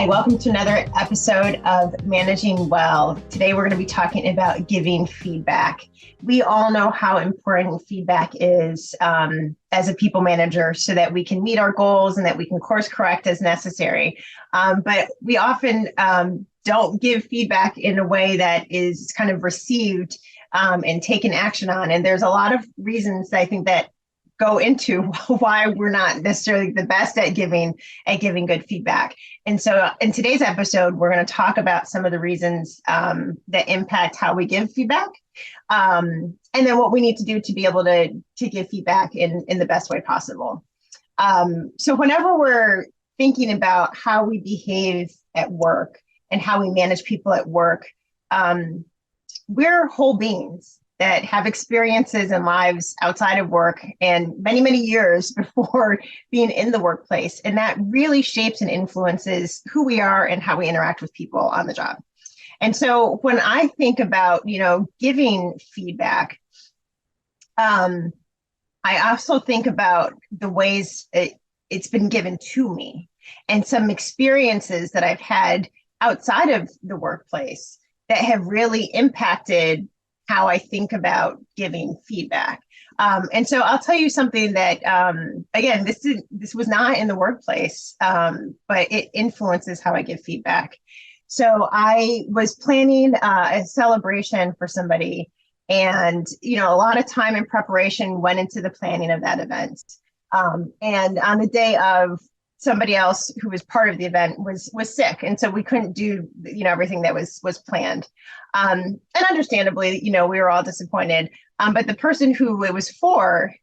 welcome to another episode of Managing Well. Today we're going to be talking about giving feedback. We all know how important feedback is as a people manager so that we can meet our goals and that we can course correct as necessary. But we often don't give feedback in a way that is kind of received and taken action on. And there's a lot of reasons I think that go into why we're not necessarily the best at giving good feedback. And so in today's episode, we're going to talk about some of the reasons that impact how we give feedback. And then what we need to do to be able to give feedback in the best way possible. So whenever we're thinking about how we behave at work and how we manage people at work, we're whole beings that have experiences and lives outside of work and many, many years before being in the workplace. And that really shapes and influences who we are and how we interact with people on the job. And so when I think about, giving feedback, I also think about the ways it's been given to me and some experiences that I've had outside of the workplace that have really impacted how I think about giving feedback. And so I'll tell you something that, again, this was not in the workplace, but it influences how I give feedback. So I was planning a celebration for somebody, and, a lot of time and preparation went into the planning of that event. And on the day of, somebody else who was part of the event was sick. And so we couldn't do, everything that was planned. And understandably, we were all disappointed. But the person who it was for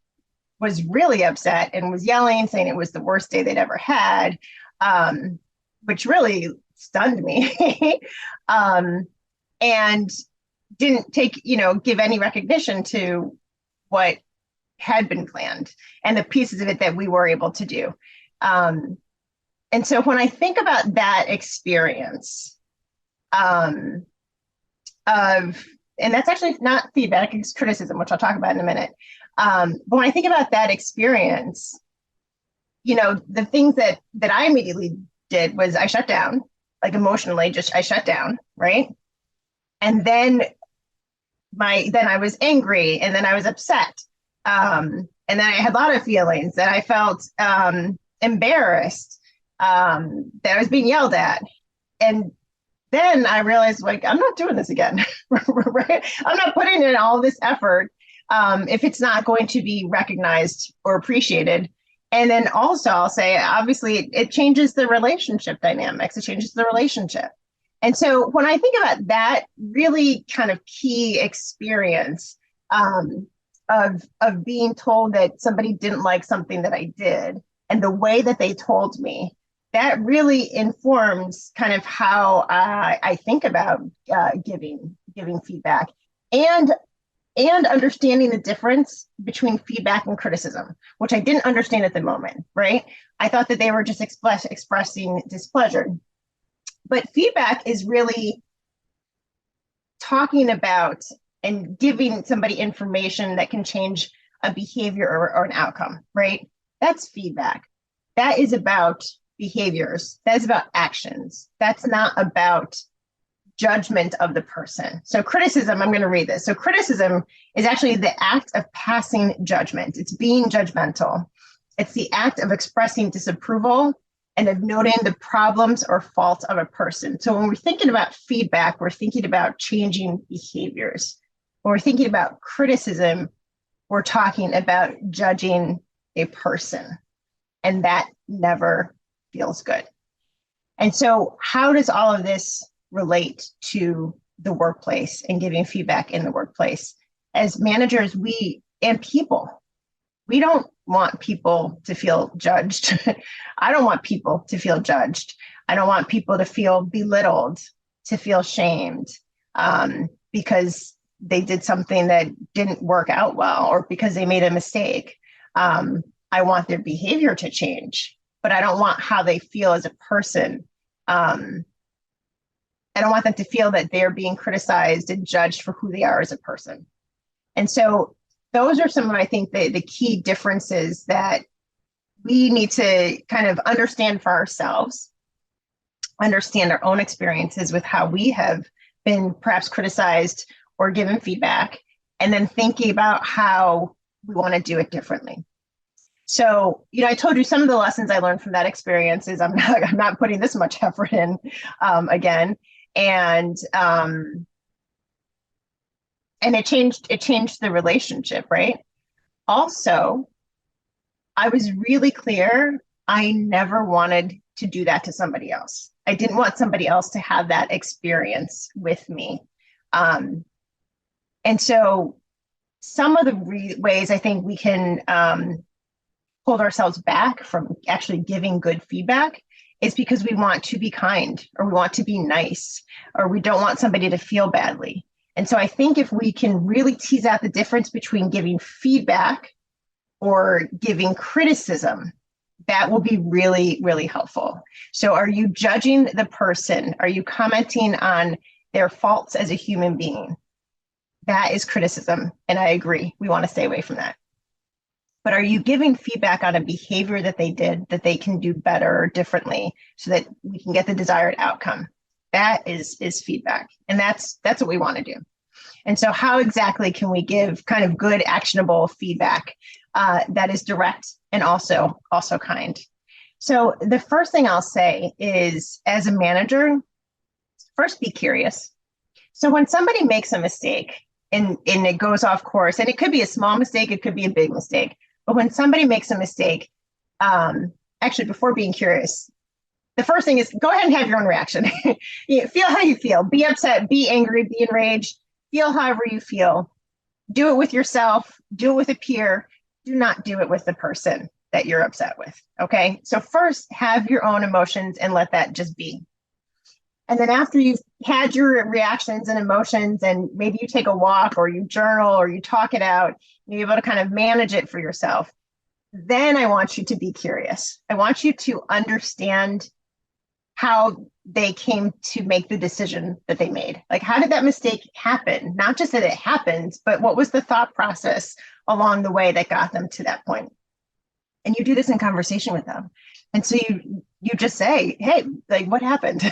was really upset and was yelling, saying it was the worst day they'd ever had, which really stunned me. And didn't give any recognition to what had been planned and the pieces of it that we were able to do. And so when I think about that experience and that's actually not feedback, it's criticism, which I'll talk about in a minute. But when I think about that experience, the things that I immediately did was I shut down, like emotionally, I shut down, right? And then I was angry, and then I was upset. And then I had a lot of feelings that I felt embarrassed, that I was being yelled at. And then I realized, I'm not doing this again, right? I'm not putting in all this effort if it's not going to be recognized or appreciated. And then also I'll say, obviously, it changes the relationship dynamics. It changes the relationship. And so when I think about that really kind of key experience of being told that somebody didn't like something that I did, and the way that they told me, that really informs kind of how I think about giving feedback and understanding the difference between feedback and criticism, which I didn't understand at the moment, right? I thought that they were just expressing displeasure. But feedback is really talking about and giving somebody information that can change a behavior or an outcome, right? That's feedback. That is about behaviors. That is about actions. That's not about judgment of the person. So criticism, I'm going to read this. So criticism is actually the act of passing judgment. It's being judgmental. It's the act of expressing disapproval and of noting the problems or faults of a person. So when we're thinking about feedback, we're thinking about changing behaviors. When we're thinking about criticism, we're talking about judging a person. And that never feels good. And so how does all of this relate to the workplace and giving feedback in the workplace? As managers, we don't want people to feel judged. I don't want people to feel judged. I don't want people to feel belittled, to feel shamed because they did something that didn't work out well or because they made a mistake. I want their behavior to change, but I don't want how they feel as a person. I don't want them to feel that they're being criticized and judged for who they are as a person. And so those are some of, I think, the key differences that we need to kind of understand for ourselves understand our own experiences with how we have been perhaps criticized or given feedback, and then thinking about how we want to do it differently. So, I told you some of the lessons I learned from that experience is I'm not putting this much effort in again. And it changed the relationship, right? Also, I was really clear. I never wanted to do that to somebody else. I didn't want somebody else to have that experience with me. And so some of the ways I think we can hold ourselves back from actually giving good feedback is because we want to be kind, or we want to be nice, or we don't want somebody to feel badly. And so I think if we can really tease out the difference between giving feedback or giving criticism, that will be really, really helpful. So are you judging the person? Are you commenting on their faults as a human being? That is criticism. And I agree. We want to stay away from that. But are you giving feedback on a behavior that they did that they can do better or differently so that we can get the desired outcome? That is feedback. And that's what we want to do. And so how exactly can we give kind of good, actionable feedback that is direct and also kind? So the first thing I'll say is, as a manager, first be curious. So when somebody makes a mistake and it goes off course, and it could be a small mistake, it could be a big mistake, but when somebody makes a mistake, actually, before being curious, the first thing is go ahead and have your own reaction. Feel how you feel. Be upset, be angry, be enraged. Feel however you feel. Do it with yourself. Do it with a peer. Do not do it with the person that you're upset with. Okay? So first, have your own emotions and let that just be. And then after you've had your reactions and emotions, and maybe you take a walk or you journal or you talk it out, you're able to kind of manage it for yourself. Then I want you to be curious. I want you to understand how they came to make the decision that they made. Like, how did that mistake happen? Not just that it happens, but what was the thought process along the way that got them to that point? And you do this in conversation with them. And so you just say, hey, like, what happened?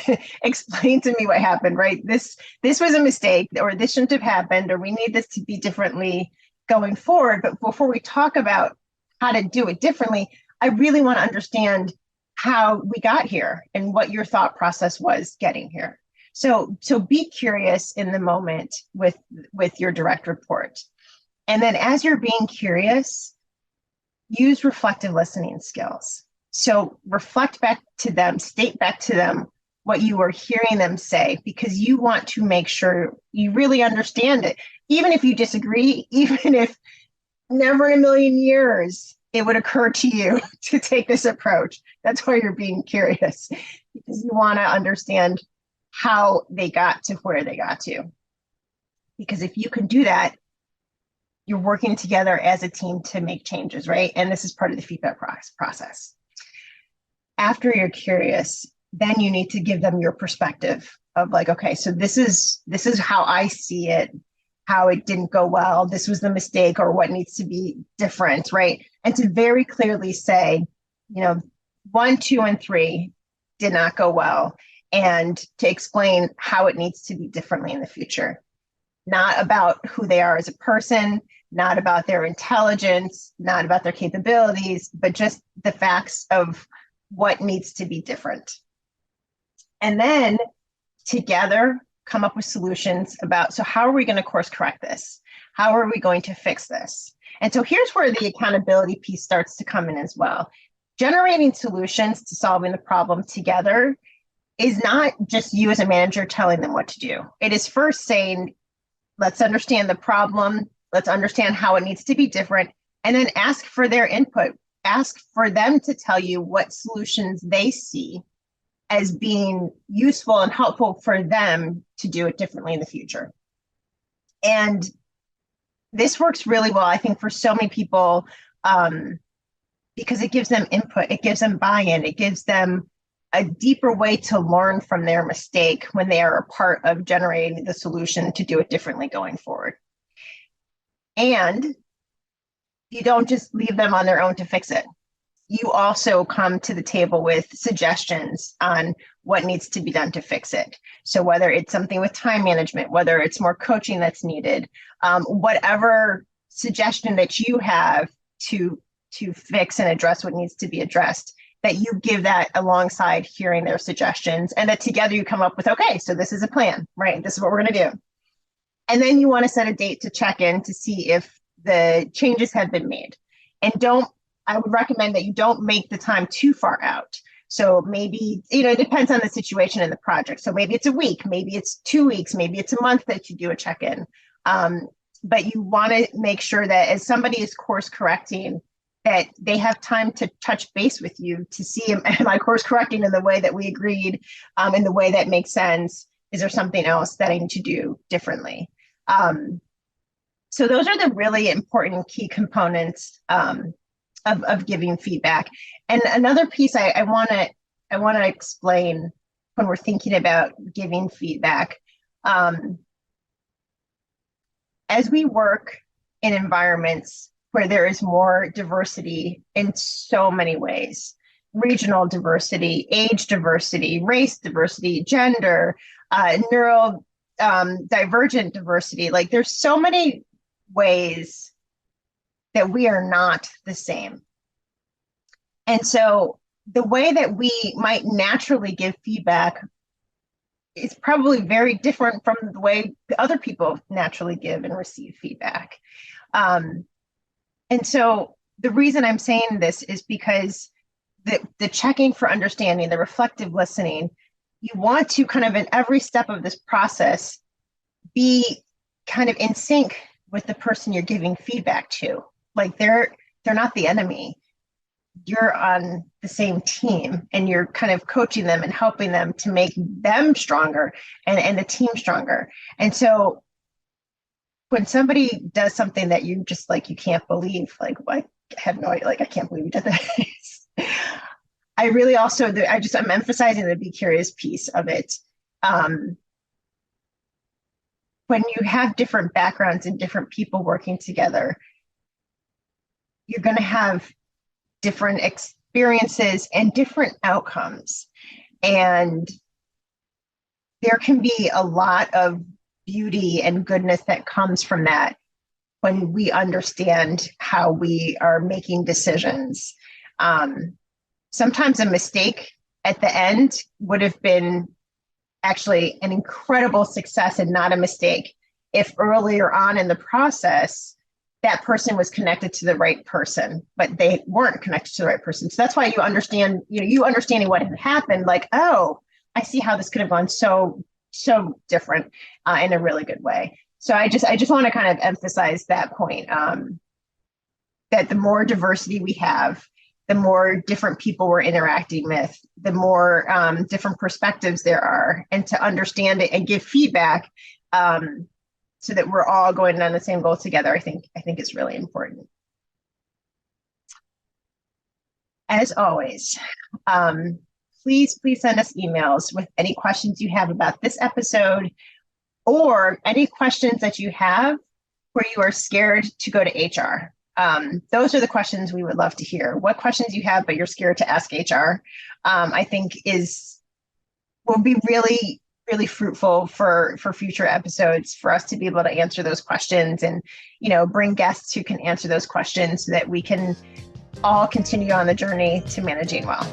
Explain to me what happened, right? This was a mistake, or this shouldn't have happened, or we need this to be differently going forward. But before we talk about how to do it differently, I really want to understand how we got here and what your thought process was getting here. So be curious in the moment with your direct report. And then as you're being curious, use reflective listening skills. So reflect back to them, state back to them what you are hearing them say, because you want to make sure you really understand it. Even if you disagree, even if never in a million years it would occur to you to take this approach. That's why you're being curious, because you want to understand how they got to where they got to. Because if you can do that, you're working together as a team to make changes, right? And this is part of the feedback process. After you're curious, then you need to give them your perspective of like, okay, so this is how I see it, how it didn't go well, this was the mistake, or what needs to be different, right? And to very clearly say, 1, 2, and 3 did not go well, and to explain how it needs to be differently in the future. Not about who they are as a person, not about their intelligence, not about their capabilities, but just the facts of what needs to be different. And then together, come up with solutions about, so how are we going to course correct this? How are we going to fix this? And so here's where the accountability piece starts to come in as well. Generating solutions to solving the problem together is not just you as a manager telling them what to do. It is first saying, let's understand the problem, let's understand how it needs to be different, and then ask for their input. Ask for them to tell you what solutions they see as being useful and helpful for them to do it differently in the future. And this works really well, I think, for so many people, because it gives them input, it gives them buy-in, it gives them a deeper way to learn from their mistake when they are a part of generating the solution to do it differently going forward. And you don't just leave them on their own to fix it. You also come to the table with suggestions on what needs to be done to fix it. So whether it's something with time management, whether it's more coaching that's needed, whatever suggestion that you have to fix and address what needs to be addressed, that you give that alongside hearing their suggestions, and that together you come up with, okay, so this is a plan, right? This is what we're going to do. And then you want to set a date to check in to see if the changes have been made. And I would recommend that you don't make the time too far out. So maybe, it depends on the situation and the project. So maybe it's a week, maybe it's 2 weeks, maybe it's a month that you do a check-in. But you want to make sure that as somebody is course correcting, that they have time to touch base with you to see, am I course correcting in the way that we agreed, in the way that makes sense? Is there something else that I need to do differently? So those are the really important key components of giving feedback. And another piece I want to explain when we're thinking about giving feedback, as we work in environments where there is more diversity in so many ways, regional diversity, age diversity, race diversity, gender, divergent diversity. Like there's so many ways that we are not the same. And so the way that we might naturally give feedback is probably very different from the way other people naturally give and receive feedback. And so the reason I'm saying this is because the checking for understanding, the reflective listening, you want to kind of in every step of this process be kind of in sync with the person you're giving feedback to. Like they're not the enemy. You're on the same team and you're kind of coaching them and helping them to make them stronger and the team stronger. And so when somebody does something that you just like, you can't believe, like, I have no idea, like, I can't believe you did this. I really also, I'm emphasizing the be curious piece of it. When you have different backgrounds and different people working together, you're going to have different experiences and different outcomes. And there can be a lot of beauty and goodness that comes from that when we understand how we are making decisions. Sometimes a mistake at the end would have been actually an incredible success and not a mistake if earlier on in the process that person was connected to the right person, but they weren't connected to the right person. So that's why you understand, you understanding what had happened, like, oh, I see how this could have gone so different in a really good way. So I just want to kind of emphasize that point, that the more diversity we have, the more different people we're interacting with, the more different perspectives there are, and to understand it and give feedback so that we're all going on the same goal together, I think is really important. As always, please send us emails with any questions you have about this episode or any questions that you have where you are scared to go to HR. Those are the questions we would love to hear. What questions you have, but you're scared to ask HR, I think will be really, really fruitful for future episodes for us to be able to answer those questions and, bring guests who can answer those questions so that we can all continue on the journey to managing well.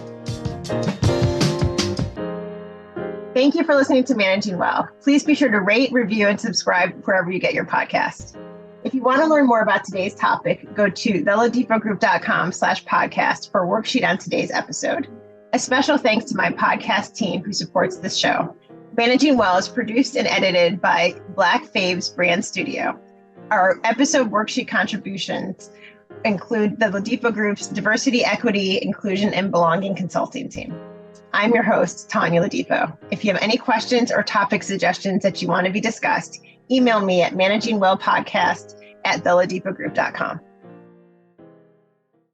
Thank you for listening to Managing Well. Please be sure to rate, review, and subscribe wherever you get your podcast. If you want to learn more about today's topic, go to theladipogroup.com/podcast for a worksheet on today's episode. A special thanks to my podcast team who supports this show. Managing Well is produced and edited by Black Faves Brand Studio. Our episode worksheet contributions include the Ladipo Group's Diversity, Equity, Inclusion, and Belonging Consulting team. I'm your host, Tonya Ladipo. If you have any questions or topic suggestions that you want to be discussed, email me at managingwellpodcast@theladipogroup.com.